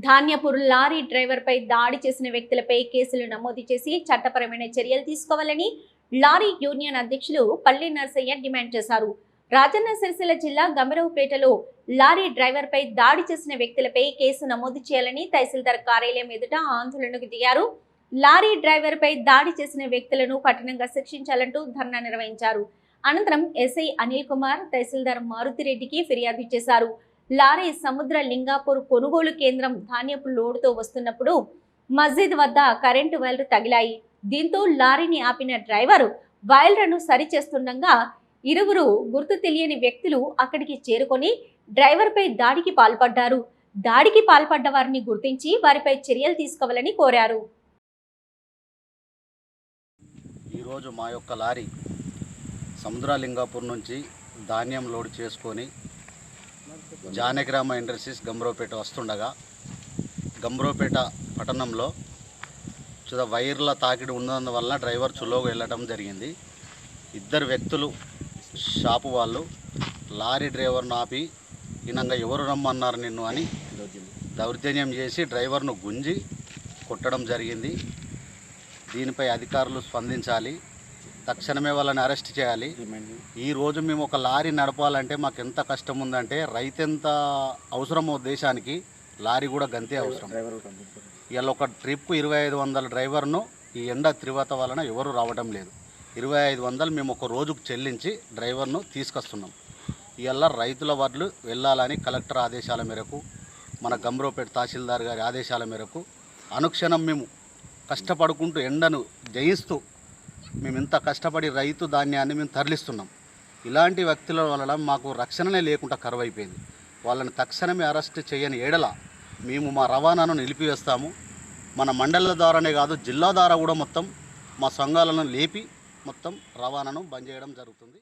ధాన్యపూర్ lorry డ్రైవర్పై దాడి చేసిన వ్యక్తులపై కేసులు నమోదు చేసి చట్టపరమైన చర్యలు తీసుకోవాలని లారీ యూనియన్ అధ్యక్షులు పల్లి నర్సయ్య డిమాండ్ చేశారు. రాజన్న సిరిసిల్ల జిల్లా గంభీరావుపేటలో లారీ డ్రైవర్పై దాడి చేసిన వ్యక్తులపై కేసు నమోదు చేయాలని తహసీల్దార్ కార్యాలయం ఎదుట ఆందోళనకు దిగారు. లారీ డ్రైవర్పై దాడి చేసిన వ్యక్తులను కఠినంగా శిక్షించాలంటూ ధర్నా నిర్వహించారు. అనంతరం ఎస్ఐ అనిల్ కుమార్ తహసీల్దార్ మారుతిరెడ్డికి ఫిర్యాదు చేశారు. లారీ సముద్ర లింగాపూర్ కొనుగోలు కేంద్రం ధాన్యపు లోడుతో వస్తున్నప్పుడు మస్జిద్ వద్ద కరెంటు వైర్లు తగిలాయి. దీంతో లారీని ఆపిన డ్రైవర్ వైర్లను సరిచేస్తుండగా ఇరువురు గుర్తు తెలియని వ్యక్తులు అక్కడికి చేరుకొని డ్రైవర్పై దాడికి పాల్పడ్డారు. దాడికి పాల్పడ్డ వారిని గుర్తించి వారిపై చర్యలు తీసుకోవాలని కోరారు. ఈరోజు మా యొక్క లారీ సముద్రలింగాపూర్ నుంచి ధాన్యం లోడ్ చేసుకొని జానగ్రామ ఇండస్ట్రీస్ గంభీరావుపేట వస్తుండగా గంభీరావుపేట పట్టణంలో వైర్ల తాకిడి ఉన్నందువలన డ్రైవర్ చులోగా వెళ్ళడం జరిగింది. ఇద్దరు వ్యక్తులు షాపు వాళ్ళు లారీ డ్రైవర్ను ఆపి ఇనంగా ఎవరు రమ్మన్నారు నిన్ను అని దౌర్జన్యం చేసి డ్రైవర్ను గుంజి కొట్టడం జరిగింది. దీనిపై అధికారులు స్పందించాలి, తక్షణమే వాళ్ళని అరెస్ట్ చేయాలి. ఈరోజు మేము ఒక లారీ నడపాలంటే మాకు ఎంత కష్టం ఉందంటే రైతెంత అవసరమో దేశానికి లారీ కూడా గంతే అవసరం. ఇవాళ ఒక ట్రిప్ 2500 డ్రైవర్ను ఈ ఎండ తీవ్రత వలన ఎవరు రావడం లేదు. 2500 మేము ఒక రోజుకు చెల్లించి డ్రైవర్ను తీసుకొస్తున్నాం. ఇవాళ రైతుల వడ్లు వెళ్ళాలని కలెక్టర్ ఆదేశాల మేరకు మన గంభీరావుపేట తహసీల్దార్ గారి ఆదేశాల మేరకు అనుక్షణం మేము కష్టపడుకుంటూ ఎండను జయిస్తూ మేము ఇంత కష్టపడి రైతు ధాన్యాన్ని మేము తరలిస్తున్నాం. ఇలాంటి వ్యక్తుల వలన మాకు రక్షణనే లేకుండా కరువైపోయింది. వాళ్ళని తక్షణమే అరెస్ట్ చేయని ఏడల మేము మా రవాణాను నిలిపివేస్తాము. మన మండల ద్వారానే కాదు జిల్లా ద్వారా కూడా మొత్తం మా సంఘాలను లేపి మొత్తం రవాణాను బంద్ చేయడం జరుగుతుంది.